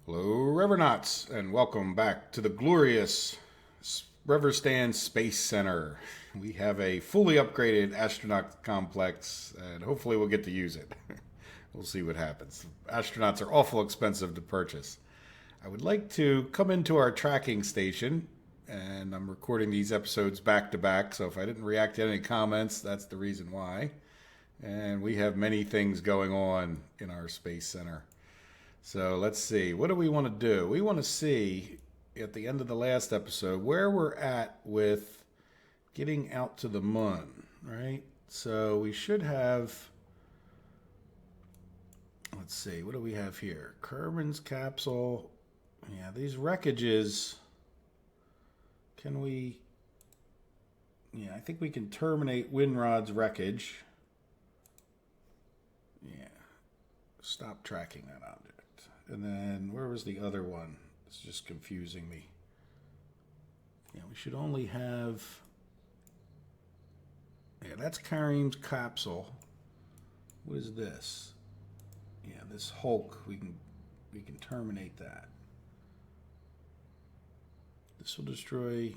Hello, Revernauts, and welcome back to the glorious Reverstan Space Center. We have a fully upgraded astronaut complex, and hopefully we'll get to use it. We'll see what happens. Astronauts are awful expensive to purchase. I would like to come into our tracking station, and I'm recording these episodes back to back, so if I didn't react to any comments, that's the reason why. And we have many things going on in our Space Center. So let's see. What do we want to do? We want to see at the end of the last episode where we're at with getting out to the moon, right? So we should have, let's see, what do we have here? Kerbin's capsule. Yeah, these wreckages, can we, yeah, I think we can terminate Windrod's wreckage. Yeah, stop tracking that object. And then, where was the other one? It's just confusing me. Yeah, we should only have... Yeah, that's Kareem's capsule. What is this? Yeah, this Hulk, we can terminate that. This will destroy...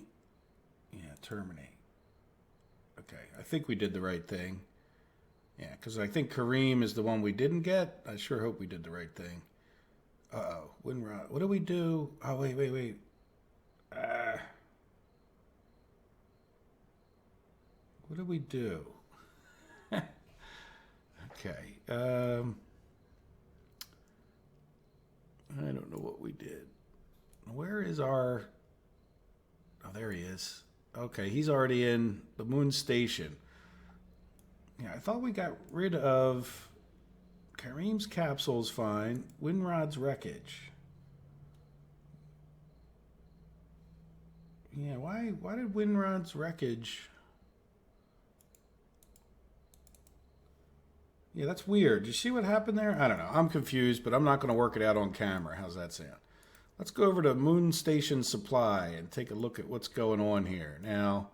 Yeah, terminate. Okay, I think we did the right thing. Yeah, because I think Kareem is the one we didn't get. I sure hope we did the right thing. Uh-oh, Windrod. What do we do? Oh, wait. What do we do? Okay. I don't know what we did. Where is our... Oh, there he is. Okay, he's already in the moon station. Yeah, I thought we got rid of... Kareem's capsule's fine. Windrod's wreckage. Yeah, why did Windrod's wreckage... Yeah, that's weird. Did you see what happened there? I don't know. I'm confused, but I'm not going to work it out on camera. How's that sound? Let's go over to Moon Station Supply and take a look at what's going on here. Now,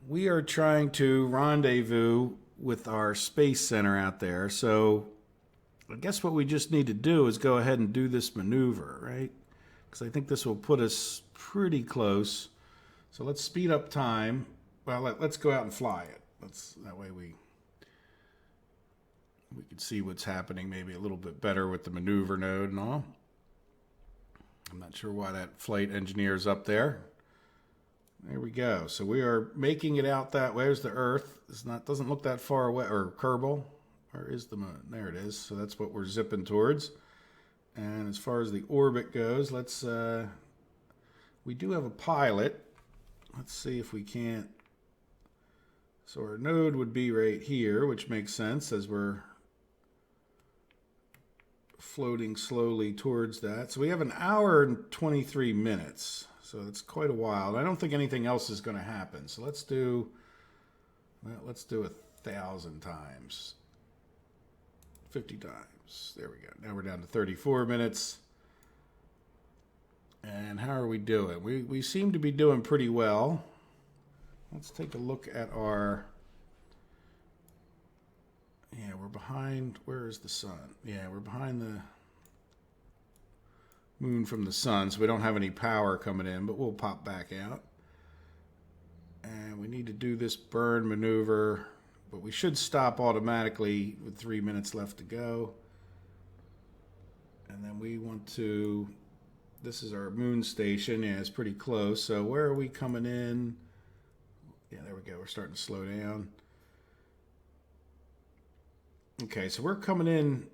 we are trying to rendezvous with our space center out there. So I guess what we just need to do is go ahead and do this maneuver, right? Because I think this will put us pretty close. So let's speed up time. Well, let's go out and fly it. That way we can see what's happening maybe a little bit better with the maneuver node and all. I'm not sure why that flight engineer is up there. There we go. So we are making it out that way. There's the Earth. Doesn't look that far away. Or Kerbal. Where is the moon? There it is. So that's what we're zipping towards. And as far as the orbit goes, we do have a pilot. Let's see if we can't. So our node would be right here, which makes sense as we're floating slowly towards that. So we have an hour and 23 minutes. So it's quite a while. I don't think anything else is going to happen. So let's do 1,000 times. 50 times. There we go. Now we're down to 34 minutes. And how are we doing? We seem to be doing pretty well. Let's take a look at our... Yeah, we're behind... Where is the sun? Yeah, we're behind the moon from the sun, so we don't have any power coming in, but we'll pop back out. And we need to do this burn maneuver, but we should stop automatically with 3 minutes left to go. And then we want to... This is our moon station. Yeah, it's pretty close. So where are we coming in? Yeah, there we go. We're starting to slow down. Okay, so we're coming in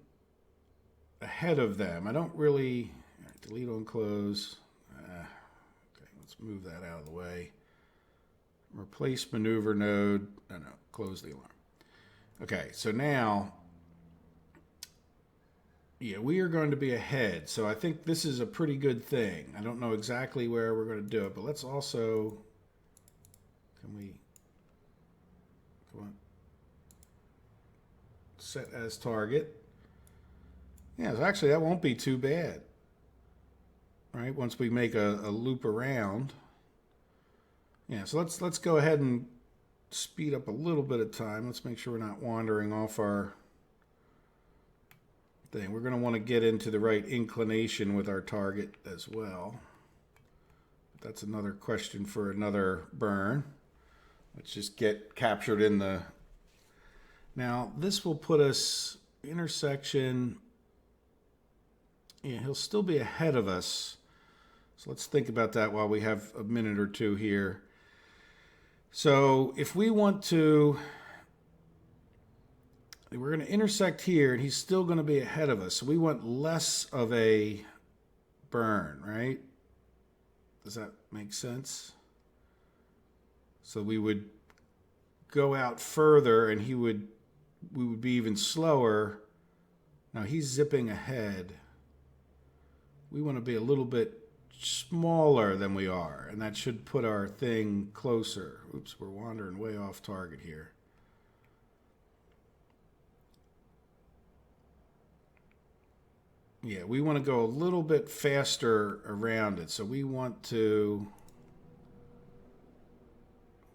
ahead of them. I don't really... Delete on close. Okay, let's move that out of the way. Replace maneuver node. No, close the alarm. Okay, so now, yeah, we are going to be ahead. So I think this is a pretty good thing. I don't know exactly where we're going to do it, but let's also, come on, set as target. Yeah, so actually that won't be too bad. Right, once we make a loop around. Yeah, so let's go ahead and speed up a little bit of time. Let's make sure we're not wandering off our thing. We're going to want to get into the right inclination with our target as well. That's another question for another burn. Let's just get captured in the... Now, this will put us intersection... Yeah, he'll still be ahead of us. So let's think about that while we have a minute or two here. So if we want to... We're going to intersect here, and he's still going to be ahead of us. So we want less of a burn, right? Does that make sense? So we would go out further, and we would be even slower. Now he's zipping ahead. We want to be a little bit smaller than we are, and that should put our thing closer. Oops, we're wandering way off target here. Yeah, we want to go a little bit faster around it. So we want to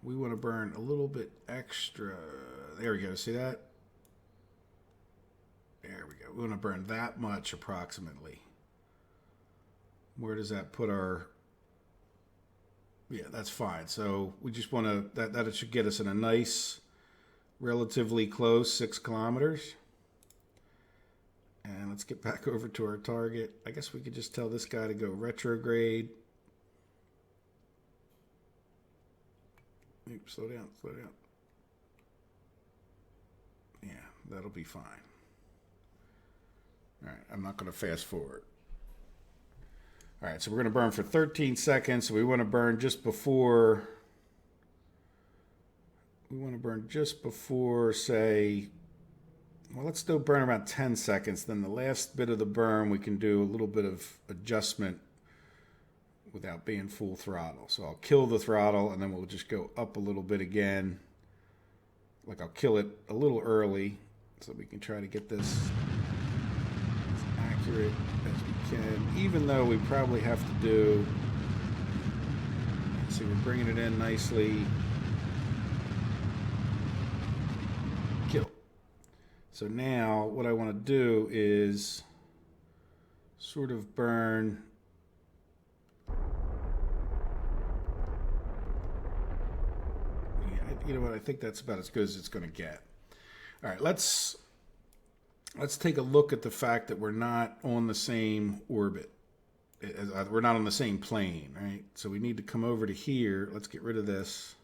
burn a little bit extra. There we go. See that? There we go. We want to burn that much approximately. Where does that put our... Yeah, that's fine. So we just want to... That it should get us in a nice, relatively close 6 kilometers. And let's get back over to our target. I guess we could just tell this guy to go retrograde. Oops, slow down, slow down. Yeah, that'll be fine. All right, I'm not going to fast forward. All right, so we're going to burn for 13 seconds. So we want to burn just before... We want to burn just before, say... Well, let's still burn around 10 seconds. Then the last bit of the burn, we can do a little bit of adjustment without being full throttle. So I'll kill the throttle, and then we'll just go up a little bit again. Like I'll kill it a little early so we can try to get this as accurate as we can, even though we probably have to do... See, we're bringing it in nicely. Kill. So now what I want to do is sort of burn... Yeah, you know what? I think that's about as good as it's going to get. All right, let's take a look at the fact that we're not on the same orbit. We're not on the same plane, right? So we need to come over to here. Let's get rid of this.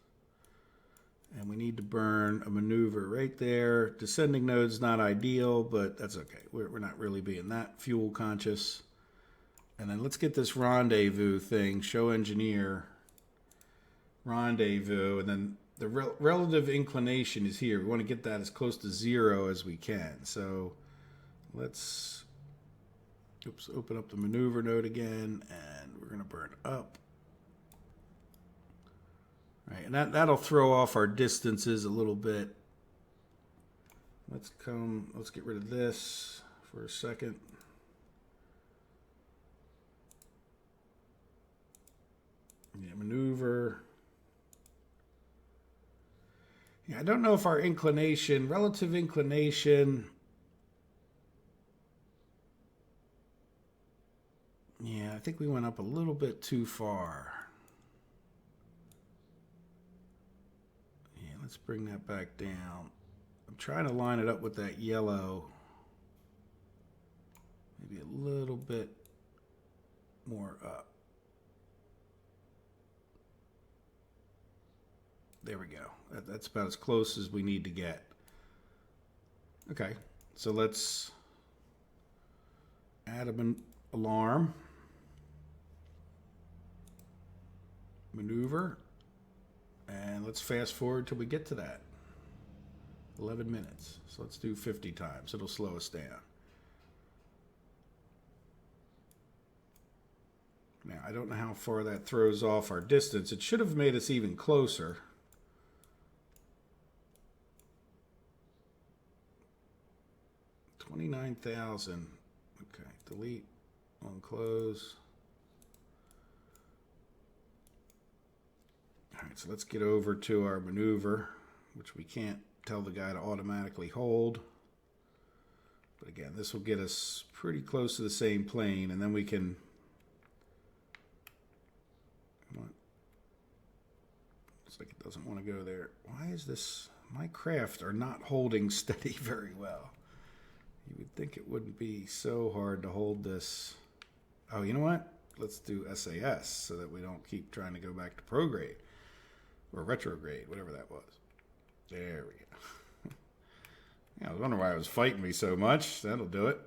And we need to burn a maneuver right there. Descending node's not ideal, but that's okay. We're not really being that fuel conscious. And then let's get this rendezvous thing, show engineer, rendezvous, and then the relative inclination is here. We want to get that as close to 0 as we can. So let's open up the maneuver node again, and we're going to burn up. Right, and that'll throw off our distances a little bit. Let's get rid of this for a second. Yeah, maneuver. Yeah, I don't know if our inclination, relative inclination. Yeah, I think we went up a little bit too far. Let's bring that back down. I'm trying to line it up with that yellow. Maybe a little bit more up. There we go. That's about as close as we need to get. Okay, so let's add an alarm. Maneuver. And let's fast forward till we get to that. 11 minutes. So let's do 50 times. It'll slow us down. Now, I don't know how far that throws off our distance. It should have made us even closer. $29,000. Okay, delete, on close. All right, so let's get over to our maneuver, which we can't tell the guy to automatically hold. But again, this will get us pretty close to the same plane, and then we can... Come on. Looks like it doesn't want to go there. Why is this... My craft are not holding steady very well. You would think it wouldn't be so hard to hold this. Oh, you know what? Let's do SAS so that we don't keep trying to go back to prograde or retrograde, whatever that was. There we go. Yeah, I was wondering why it was fighting me so much. That'll do it.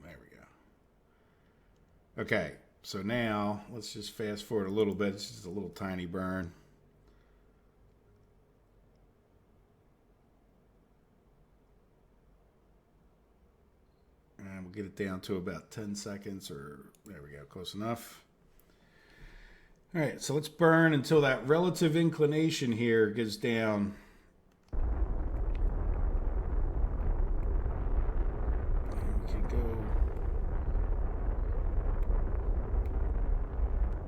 There we go. Okay, so now let's just fast forward a little bit. It's just a little tiny burn. And we'll get it down to about 10 seconds, or there we go, close enough. All right, so let's burn until that relative inclination here gets down. And we can go,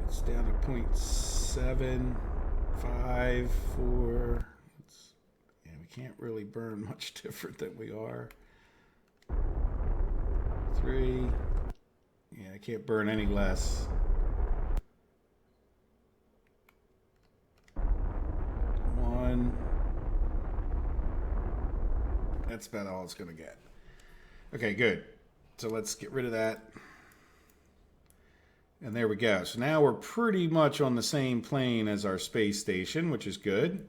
it's down to 0.754. Yeah, we can't really burn much different than we are. 3. Yeah, I can't burn any less. 1. That's about all it's going to get. Okay, good. So let's get rid of that. And there we go. So now we're pretty much on the same plane as our space station, which is good.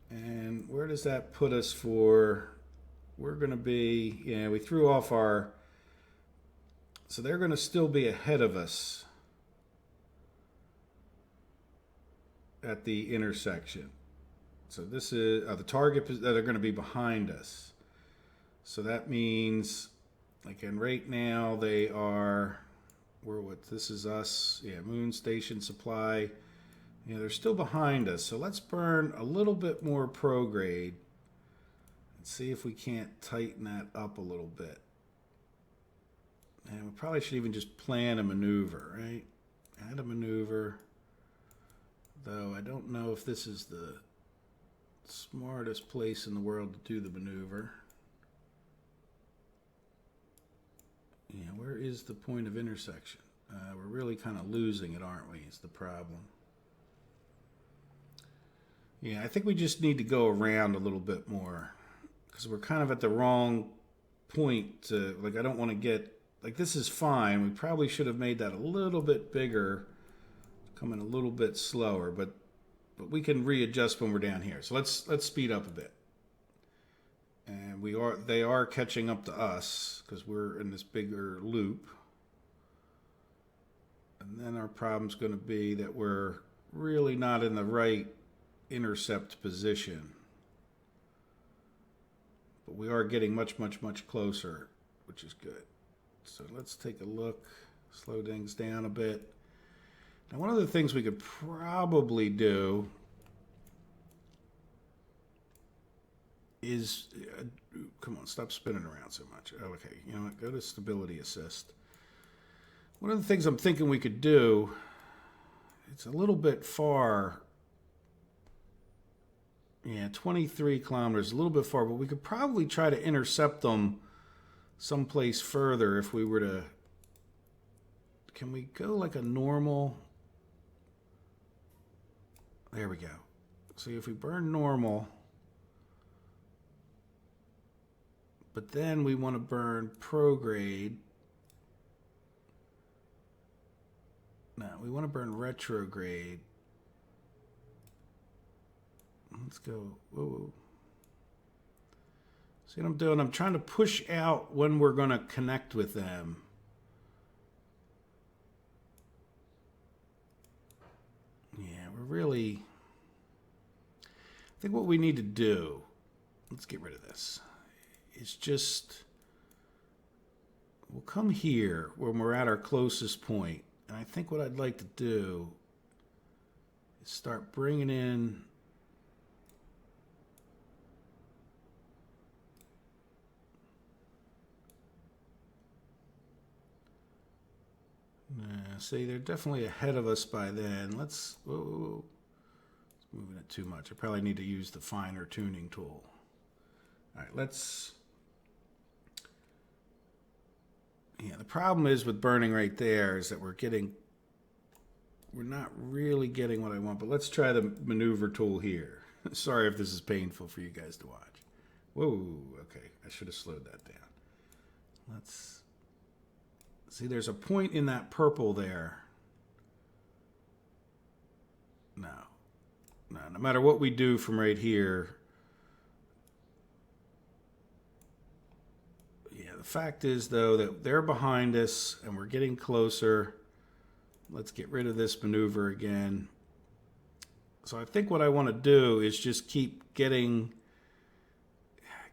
And where does that put us for... We're going to be... Yeah, we threw off our... So they're going to still be ahead of us at the intersection. So this is the target that are going to be behind us. So that means, again, right now they are, we're what, this is us, yeah, moon station supply. Yeah, they're still behind us. So let's burn a little bit more prograde and see if we can't tighten that up a little bit. And we probably should even just plan a maneuver, right? Add a maneuver. Though I don't know if this is the smartest place in the world to do the maneuver. Yeah, where is the point of intersection? We're really kind of losing it, aren't we? Is the problem. Yeah, I think we just need to go around a little bit more. Because we're kind of at the wrong point to, like, I don't want to get... Like, this is fine. We probably should have made that a little bit bigger, coming a little bit slower, but we can readjust when we're down here. So let's speed up a bit. And they are catching up to us because we're in this bigger loop. And then our problem's going to be that we're really not in the right intercept position. But we are getting much, much, much closer, which is good. So let's take a look, slow things down a bit. Now, one of the things we could probably do is, come on, stop spinning around so much. Okay, you know what, go to stability assist. One of the things I'm thinking we could do, it's a little bit far. Yeah, 23 kilometers, a little bit far, but we could probably try to intercept them someplace further if we were to... Can we go like a normal... There we go. See, if we burn normal, but then we want to burn prograde. No, we want to burn retrograde. Let's go. Whoa. See what I'm doing? I'm trying to push out when we're going to connect with them. Yeah, we're really... I think what we need to do, let's get rid of this, is just... We'll come here when we're at our closest point. And I think what I'd like to do is start bringing in... See, they're definitely ahead of us by then. Let's, whoa, it's moving it too much. I probably need to use the finer tuning tool. All right, let's Yeah, the problem is with burning right there is that we're not really getting what I want, but let's try the maneuver tool here. Sorry if this is painful for you guys to watch. Whoa, okay, I should have slowed that down. Let's see, there's a point in that purple there. No, no matter what we do from right here. Yeah, the fact is, though, that they're behind us and we're getting closer. Let's get rid of this maneuver again. So I think what I want to do is just keep getting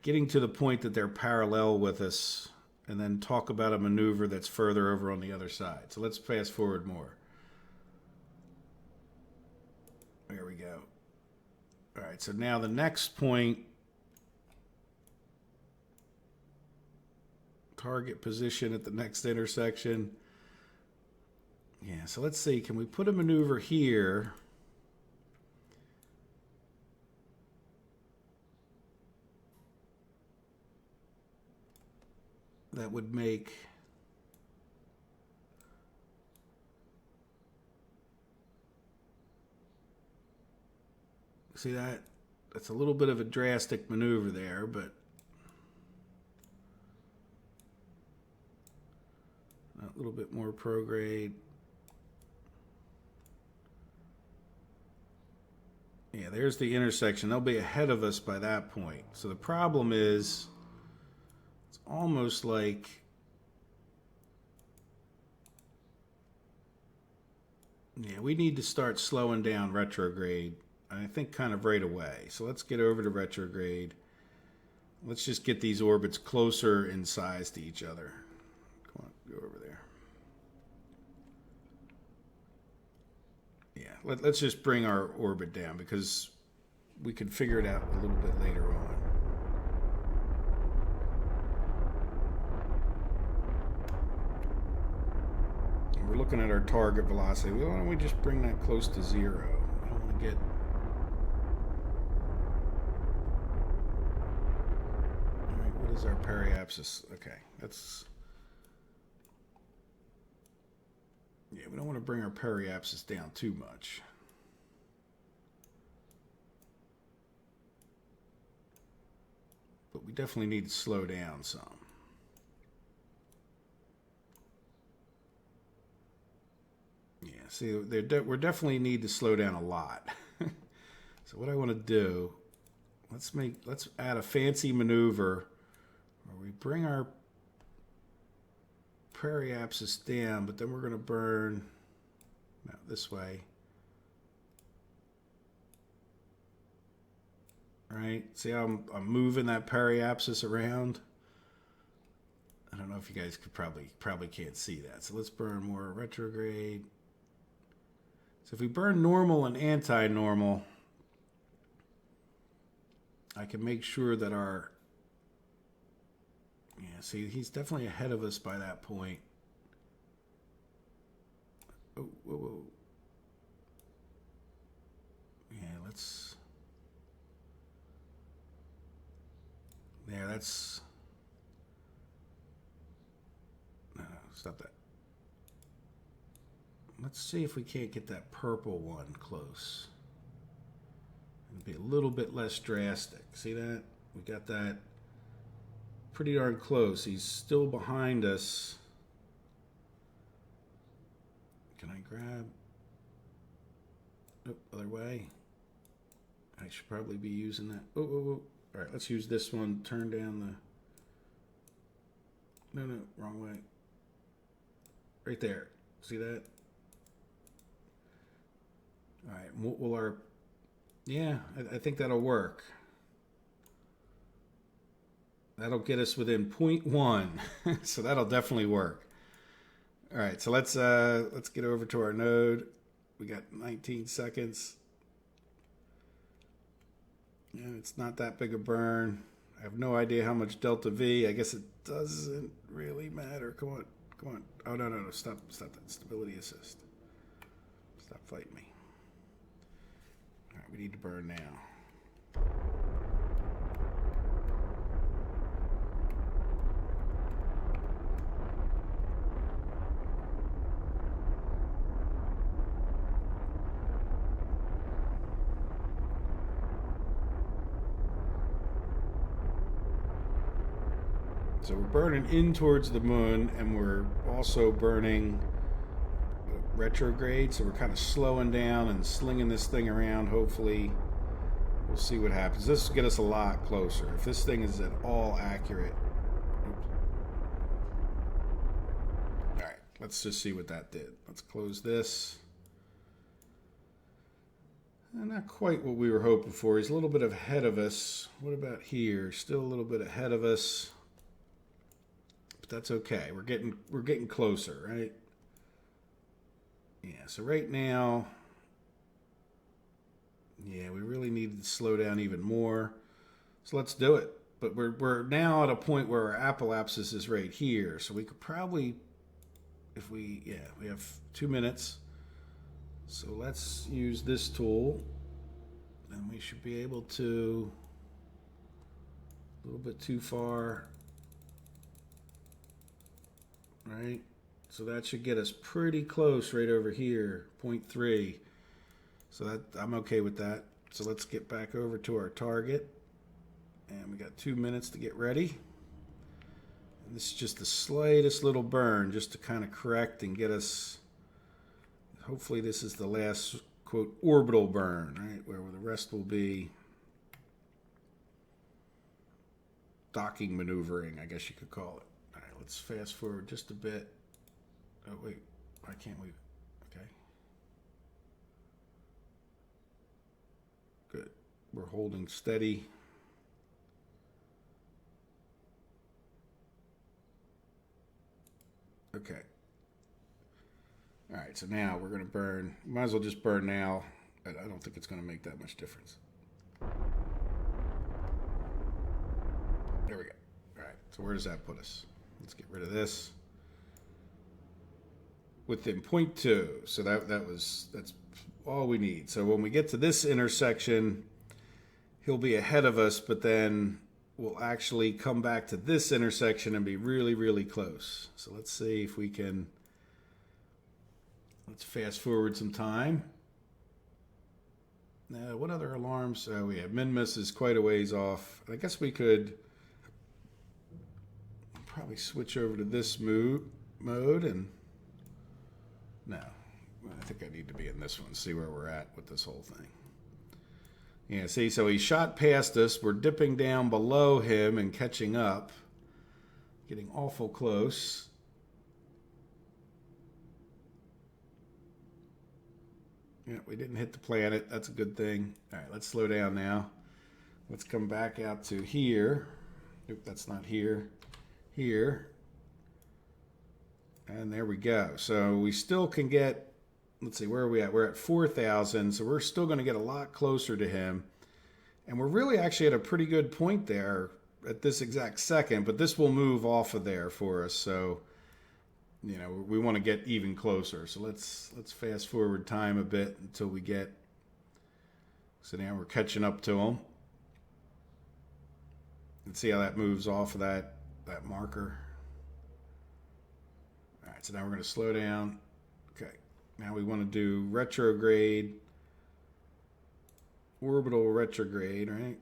to the point that they're parallel with us and then talk about a maneuver that's further over on the other side. So let's fast forward more. There we go. All right, so now the next point, target position at the next intersection. Yeah, so let's see, can we put a maneuver here? That would make see that's a little bit of a drastic maneuver there, but a little bit more prograde. Yeah, there's the intersection. They'll be ahead of us by that point. So the problem is it's almost like we need to start slowing down retrograde. I think kind of right away. So let's get over to retrograde. Let's just get these orbits closer in size to each other. Come on, go over there. Yeah, let's just bring our orbit down because we can figure it out a little bit later on. And we're looking at our target velocity. Why don't we just bring that close to 0? I don't want to get... All right, what is our periapsis? Okay, that's... Yeah, we don't want to bring our periapsis down too much. But we definitely need to slow down some. Yeah, see, we definitely need to slow down a lot. So what I want to do, let's add a fancy maneuver where we bring our periapsis down, but then we're going to burn this way. Right? See how I'm moving that periapsis around? I don't know if you guys could probably can't see that. So let's burn more retrograde. So if we burn normal and anti-normal, I can make sure that our... Yeah, see, he's definitely ahead of us by that point. Oh, whoa, whoa. Yeah, let's... There, that's... No, stop that. Let's see if we can't get that purple one close. It'll be a little bit less drastic. See that? We got that pretty darn close. He's still behind us. Can I grab? Oh, other way. I should probably be using that. Oh, oh, oh. All right, let's use this one. Turn down the... No, wrong way. Right there. See that? All right, will our... Yeah, I think that'll work. That'll get us within 0.1, so that'll definitely work. All right, so let's get over to our node. We got 19 seconds. Yeah, it's not that big a burn. I have no idea how much delta V. I guess it doesn't really matter. Come on, come on. Oh no, stop that stability assist. Stop fighting me. All right, we need to burn now. So we're burning in towards the moon, and we're also burning retrograde, so we're kind of slowing down and slinging this thing around. Hopefully we'll see what happens. This will get us a lot closer if this thing is at all accurate. Oops. All right, let's just see what that did. Let's close this. Not quite what we were hoping for. He's a little bit ahead of us. What about here? Still a little bit ahead of us, but that's okay. We're getting closer, right? Yeah, so right now, yeah, we really needed to slow down even more. So let's do it. But we're now at a point where our apoapsis is right here. So we could probably, if we have 2 minutes. So let's use this tool. And we should be able to, a little bit too far, right? So that should get us pretty close right over here, 0.3. So that I'm okay with that. So let's get back over to our target. And we got 2 minutes to get ready. And this is just the slightest little burn just to kind of correct and get us, hopefully this is the last, quote, orbital burn, right? Where the rest will be docking maneuvering, I guess you could call it. All right, let's fast forward just a bit. Oh, wait, why can't we? Okay. Good. We're holding steady. Okay. All right, so now we're going to burn. Might as well just burn now. I don't think it's going to make that much difference. There we go. All right, so where does that put us? Let's get rid of this. Within 0.2, so that's all we need. So when we get to this intersection, he'll be ahead of us, but then we'll actually come back to this intersection and be really, really close. So let's see if we can, let's fast forward some time. Now, what other alarms? We have min-miss is quite a ways off. I guess we could probably switch over to this mode and no, I think I need to be in this one, see where we're at with this whole thing. Yeah, see, so he shot past us. We're dipping down below him and catching up. Getting awful close. Yeah, we didn't hit the planet. That's a good thing. All right, let's slow down now. Let's come back out to here. Oop, that's not here. Here. And there we go. So we still can get, let's see, where are we at? We're at 4,000, so we're still going to get a lot closer to him. And we're really actually at a pretty good point there at this exact second, but this will move off of there for us. So, you know, we want to get even closer. So let's fast forward time a bit until we get, so now we're catching up to him. Let's see how that moves off of that marker. All right, so now we're going to slow down. Okay, now we want to do retrograde, orbital retrograde, right?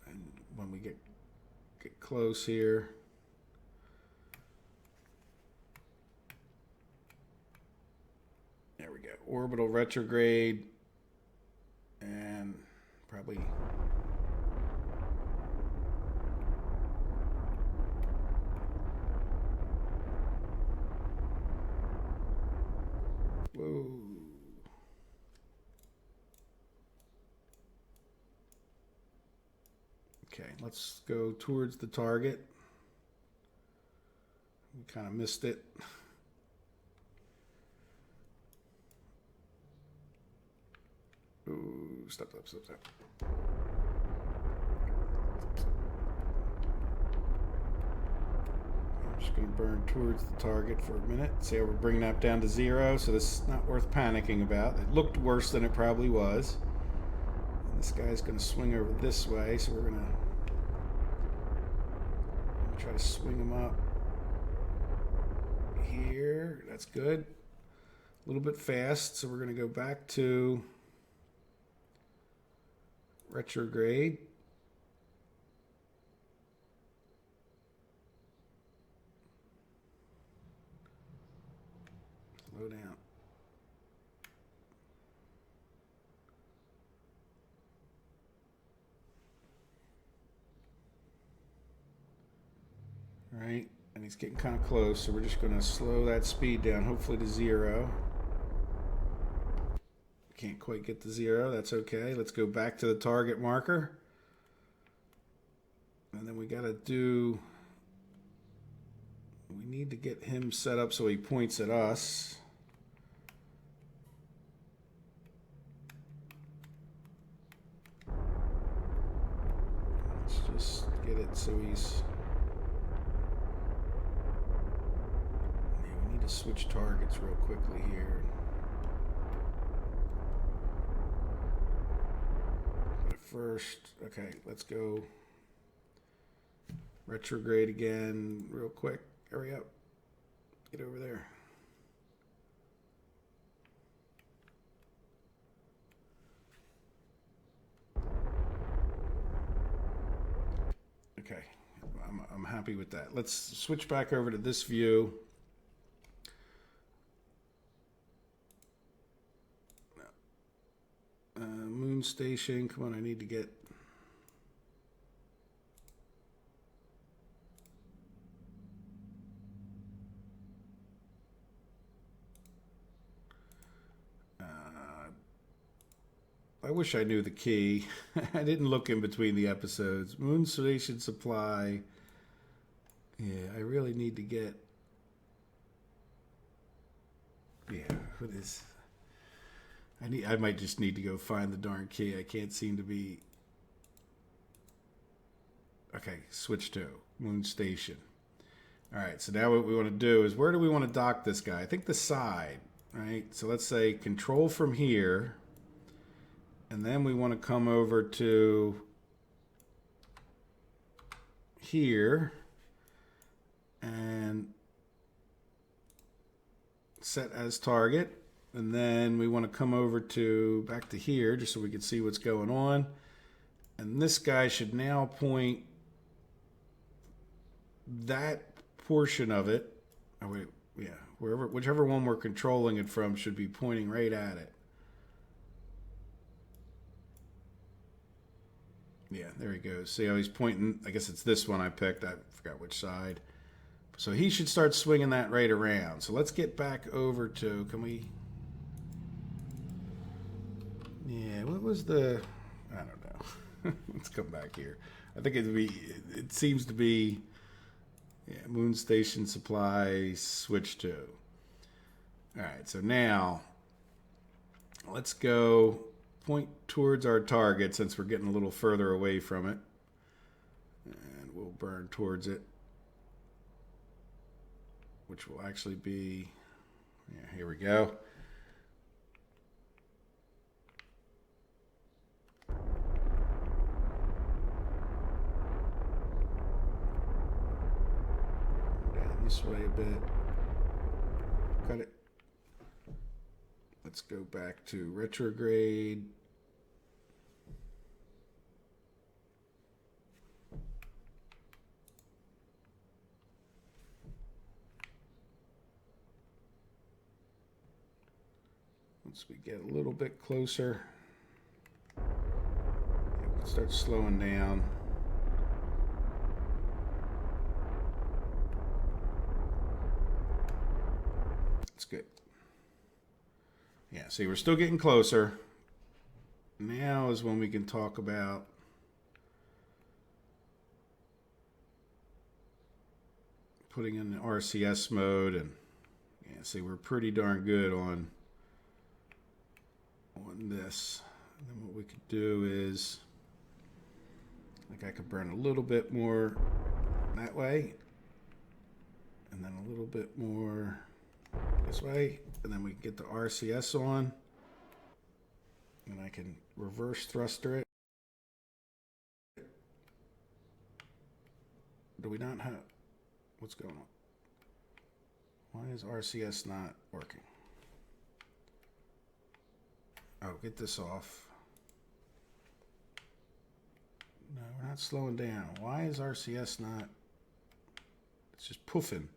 And when we get close here, there we go, orbital retrograde, and probably whoa. Okay, let's go towards the target. We kind of missed it. Ooh, stop. I'm just going to burn towards the target for a minute. See how we're bringing that down to 0. So this is not worth panicking about. It looked worse than it probably was. And this guy's going to swing over this way, so we're going to try to swing him up here. That's good. A little bit fast, so we're going to go back to retrograde. right? And he's getting kind of close, so we're just going to slow that speed down, hopefully to 0. Can't quite get to 0. That's okay. Let's go back to the target marker. And then we got to do... We need to get him set up so he points at us. Let's just get it so he's... Yeah, we need to switch targets real quickly here. But first, okay, let's go retrograde again real quick. Hurry up. Get over there. Okay, I'm happy with that. Let's switch back over to this view. Moon station, come on, I need to get... I wish I knew the key. I didn't look in between the episodes. Moon station supply. Yeah, I really need to get... Yeah, what is... I might just need to go find the darn key. I can't seem to be... Okay, switch to Moon Station. All right, so now what we want to do is, where do we want to dock this guy? I think the side, right? So let's say control from here. And then we want to come over to here and set as target. And then we want to come over to back to here just so we can see what's going on. And this guy should now point that portion of it. Oh wait, yeah, whichever one we're controlling it from should be pointing right at it. Yeah, there he goes. See how he's pointing? I guess it's this one I picked. I forgot which side. So he should start swinging that right around. So let's get back over to, can we? Yeah, what was the, I don't know. Let's come back here. I think it seems to be, yeah, Moon Station Supply switch to. All right, so now let's go point towards our target since we're getting a little further away from it. And we'll burn towards it, which will actually be, yeah, here we go. Down this way a bit. Cut it. Let's go back to retrograde. Once we get a little bit closer, we can start slowing down. That's good. Yeah, see, we're still getting closer. Now is when we can talk about putting in the RCS mode, and yeah, see, we're pretty darn good on this. And then what we could do is, like, I could burn a little bit more that way, and then a little bit more this way, and then we can get the RCS on, and I can reverse thruster it. Do we not have, what's going on? Why is RCS not working? Oh, get this off. No, we're not slowing down. Why is RCS not, it's just poofing.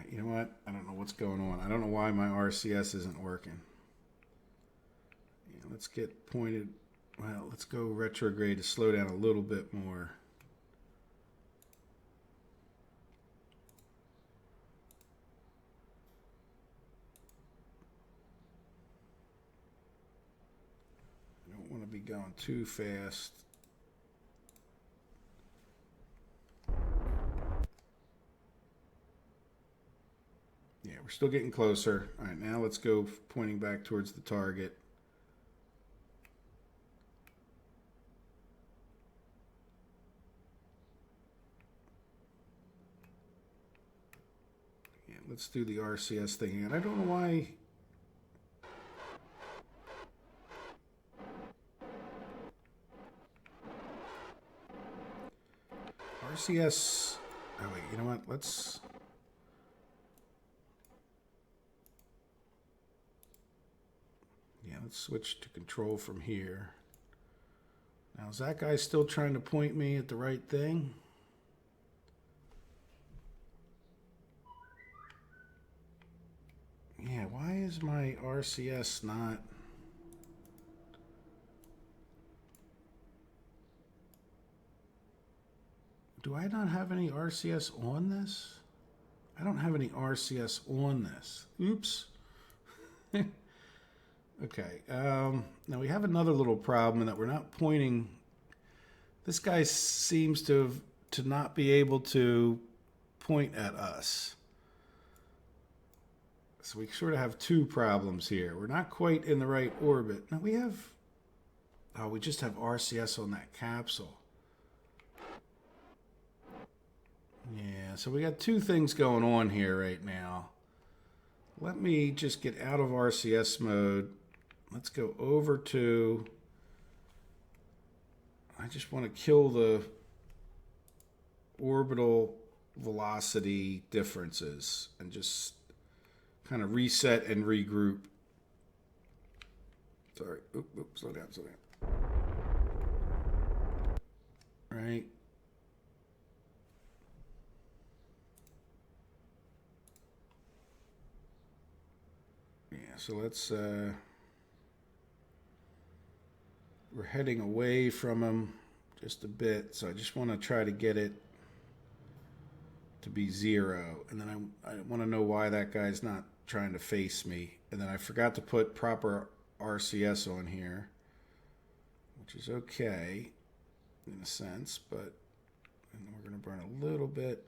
You know what? I don't know what's going on. I don't know why my RCS isn't working. Yeah, let's get pointed Well, let's go retrograde to slow down a little bit more. I don't want to be going too fast. Yeah, we're still getting closer. All right, now let's go pointing back towards the target. Yeah, let's do the RCS thing again. I don't know why. RCS. Oh, wait, you know what? Let's. Yeah, let's switch to control from here. Now, is that guy still trying to point me at the right thing? Yeah, why is my RCS not... Do I not have any RCS on this? I don't have any RCS on this. Oops. Okay, now we have another little problem in that we're not pointing. This guy seems to not be able to point at us. So we sort of have two problems here. We're not quite in the right orbit. Now we have, oh, we just have RCS on that capsule. Yeah, so we got two things going on here right now. Let me just get out of RCS mode. Let's go over to, I just want to kill the orbital velocity differences and just kind of reset and regroup. Sorry, slow down. Right. Yeah, so let's, we're heading away from him just a bit, so I just want to try to get it to be 0, and then I want to know why that guy's not trying to face me. And then I forgot to put proper RCS on here, which is okay in a sense, but and we're going to burn a little bit.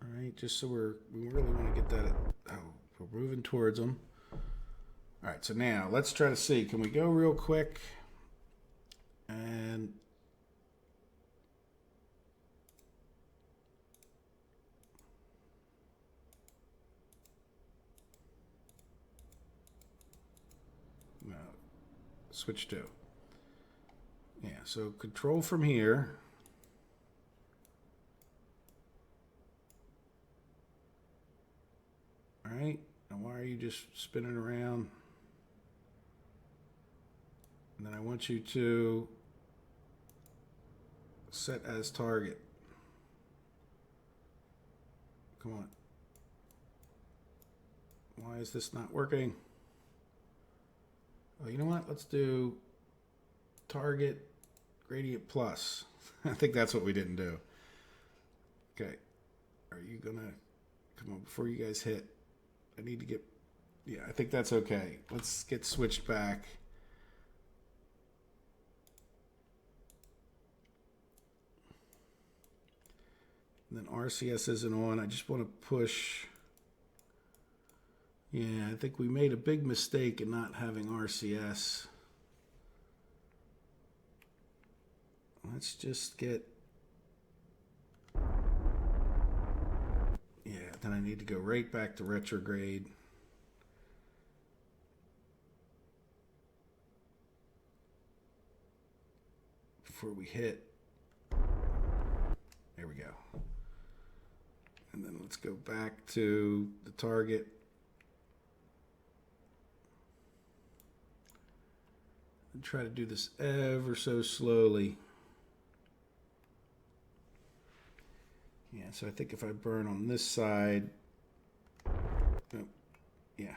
All right, just so we really want to get that. We're moving towards them. All right, so now let's try to see. Can we go real quick? And no, switch to. Yeah, so control from here. All right. Now, why are you just spinning around? And then I want you to set as target. Come on. Why is this not working? Oh, you know what? Let's do target gradient plus. I think that's what we didn't do. Okay. Are you gonna come on before you guys hit? I need to get, yeah, I think that's okay. Let's get switched back. And then RCS isn't on. I just want to push. Yeah, I think we made a big mistake in not having RCS. Let's just get, yeah, then I need to go right back to retrograde. Before we hit. There we go. And then let's go back to the target. And try to do this ever so slowly. Yeah, so I think if I burn on this side, oh, yeah.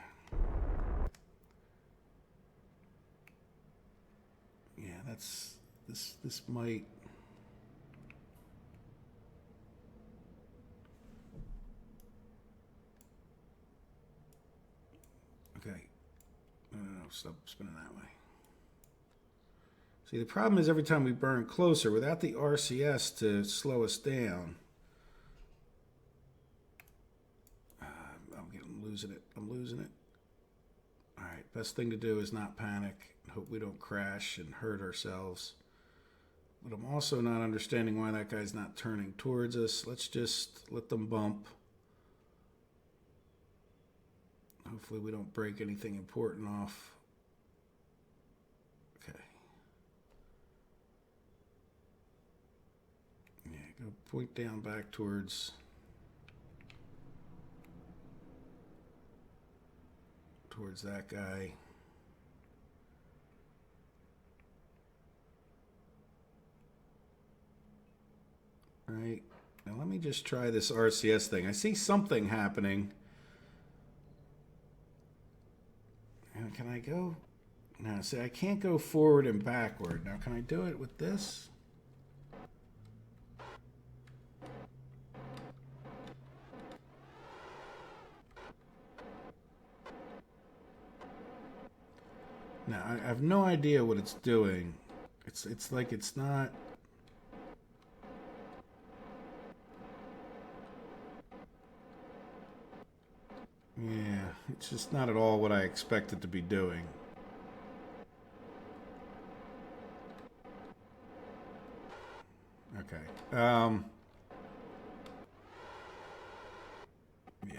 that's this might. Okay. No, stop spinning that way. See, the problem is every time we burn closer, without the RCS to slow us down, I'm losing it. I'm losing it. All right, best thing to do is not panic and hope we don't crash and hurt ourselves. But I'm also not understanding why that guy's not turning towards us. Let's just let them bump. Hopefully we don't break anything important off. Okay. Yeah, go point down back towards that guy. All right. Now let me just try this RCS thing. I see something happening. And can I go? No, see, I can't go forward and backward. Now, can I do it with this? Now, I have no idea what it's doing. It's like it's not. Yeah, it's just not at all what I expect it to be doing. Okay. Yeah,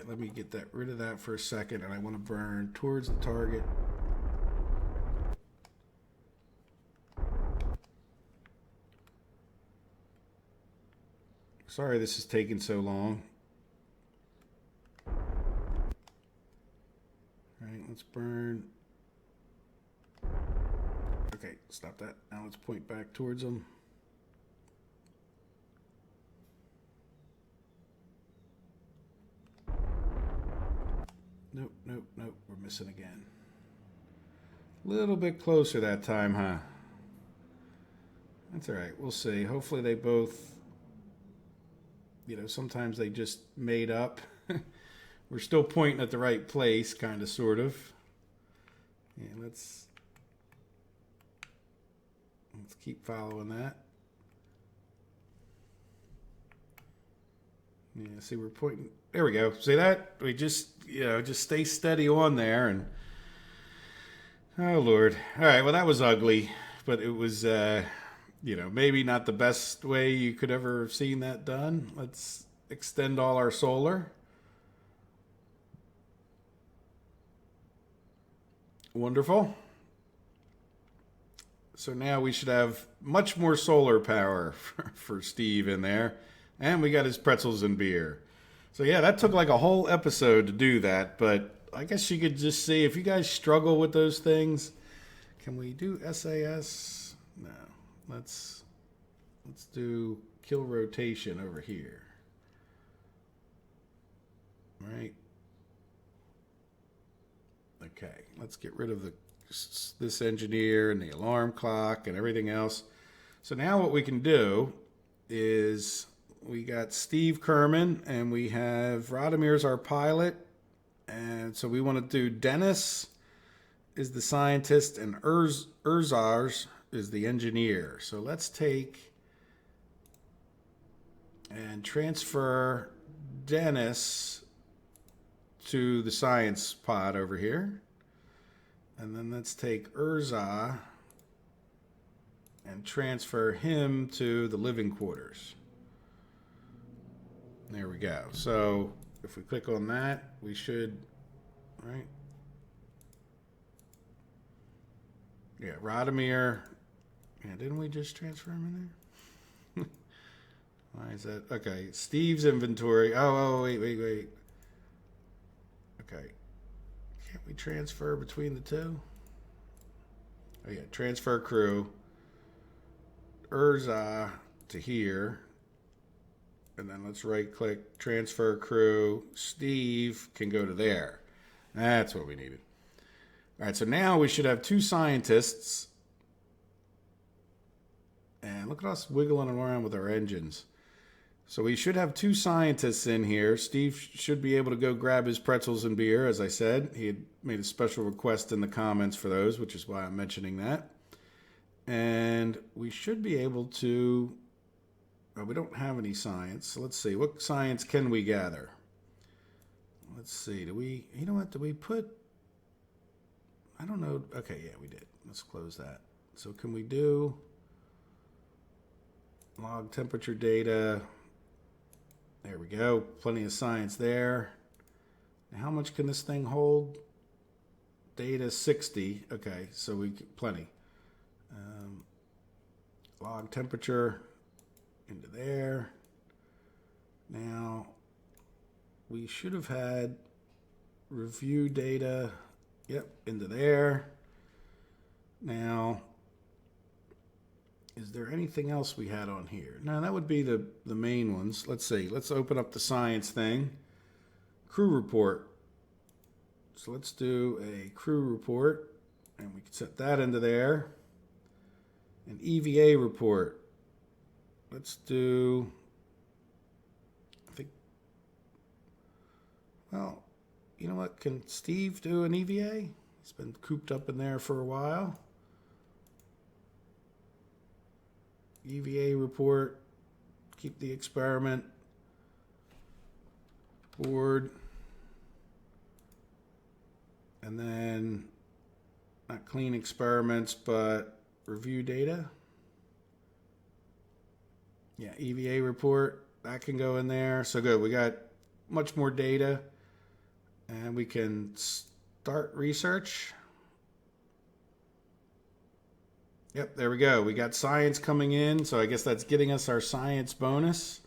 let me get rid of that for a second, and I want to burn towards the target. Sorry this is taking so long. All right, let's burn. Okay, stop that. Now let's point back towards them. Nope, nope, nope. We're missing again. A little bit closer that time, huh? That's all right. We'll see. Hopefully they both, you know, sometimes they just made up. We're still pointing at the right place, kind of, sort of. Yeah, let's keep following that. Yeah, see, we're pointing. There we go. See that? We just, you know, just stay steady on there. And oh, Lord. All right, well, that was ugly. But it was, you know, maybe not the best way you could ever have seen that done. Let's extend all our solar. Wonderful. So now we should have much more solar power for Steve in there. And we got his pretzels and beer. So yeah, that took like a whole episode to do that. But I guess you could just see if you guys struggle with those things. Can we do SAS? No. Let's do kill rotation over here. All right. Okay, let's get rid of this engineer and the alarm clock and everything else. So now what we can do is we got Steve Kerbin and we have Radomir's our pilot. And so we want to do Dennis is the scientist and Urzars is the engineer. So let's take and transfer Dennis to the science pod over here. And then let's take Urza and transfer him to the living quarters. There we go. So if we click on that, we should, right? Yeah, Radomir. Yeah, didn't we just transfer him in there? Why is that? Okay, Steve's inventory. Oh, wait. Okay. Can't we transfer between the two? Oh, yeah, transfer crew. Urza to here. And then let's right-click, transfer crew. Steve can go to there. That's what we needed. All right, so now we should have two scientists. And look at us wiggling around with our engines. So we should have 2 scientists in here. Steve should be able to go grab his pretzels and beer, as I said. He had made a special request in the comments for those, which is why I'm mentioning that. And we should be able to... Well, we don't have any science. So let's see. What science can we gather? Let's see. Do we... You know what? Do we put... I don't know. Okay, yeah, we did. Let's close that. So can we do... Log temperature data... There we go. Plenty of science there. Now, how much can this thing hold? Data 60. Okay, so plenty. Log temperature into there. Now, we should have had review data. Yep, into there. Now, is there anything else we had on here? No, that would be the main ones. Let's see. Let's open up the science thing. Crew report. So let's do a crew report. And we can set that into there. An EVA report. Let's do... I think... Well, you know what? Can Steve do an EVA? He's been cooped up in there for a while. EVA report, keep the experiment board, and then not clean experiments, but review data. Yeah, EVA report, that can go in there. So good, we got much more data, and we can start research. Yep, there we go. We got science coming in, so I guess that's getting us our science bonus.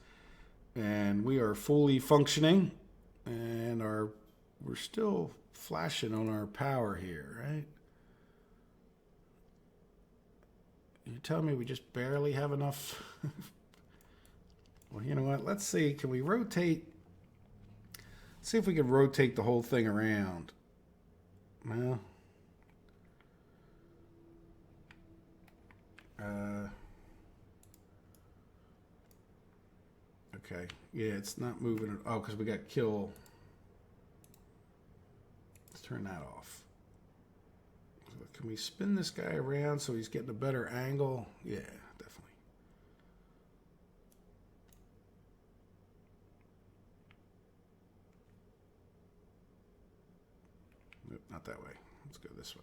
And we are fully functioning, and we're still flashing on our power here, right? You tell me we just barely have enough. Well, you know what? Let's see. Can we rotate? Let's see if we can rotate the whole thing around. Well... okay, yeah, it's not moving. Oh, because we got kill. Let's turn that off. So can we spin this guy around so he's getting a better angle? Yeah, definitely. Nope, not that way. Let's go this way.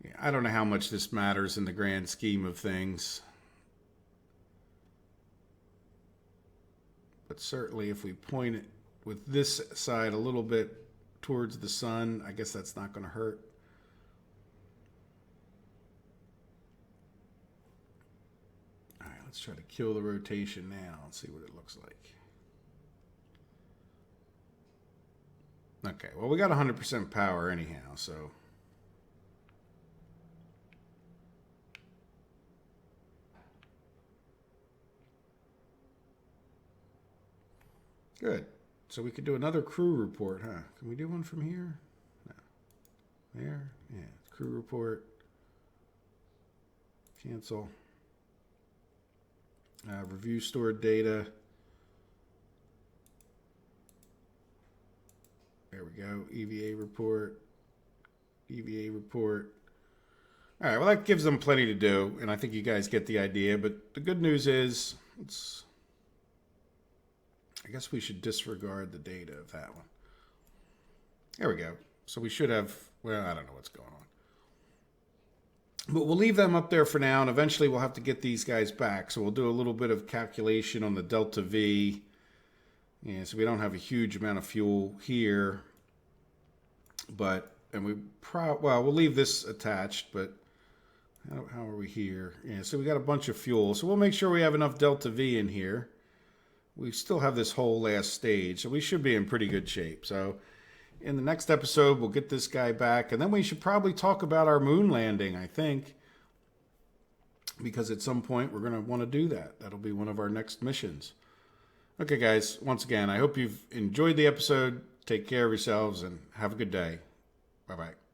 Yeah, I don't know how much this matters in the grand scheme of things. But certainly if we point it with this side a little bit towards the sun, I guess that's not going to hurt. All right, let's try to kill the rotation now and see what it looks like. Okay, well, we got 100% power anyhow, so... Good. So we could do another crew report, huh? Can we do one from here? No. There? Yeah. Crew report. Cancel. Review stored data. There we go. EVA report. EVA report. All right. Well, that gives them plenty to do, and I think you guys get the idea. But the good news is, I guess we should disregard the data of that one. There we go. So we should have, well, I don't know what's going on. But we'll leave them up there for now, and eventually we'll have to get these guys back. So we'll do a little bit of calculation on the delta V. Yeah, so we don't have a huge amount of fuel here. But, and well, we'll leave this attached, but how are we here? Yeah, so we got a bunch of fuel. So we'll make sure we have enough delta V in here. We still have this whole last stage, so we should be in pretty good shape. So in the next episode, we'll get this guy back, and then we should probably talk about our moon landing, I think, because at some point we're going to want to do that. That'll be one of our next missions. Okay, guys, once again, I hope you've enjoyed the episode. Take care of yourselves, and have a good day. Bye-bye.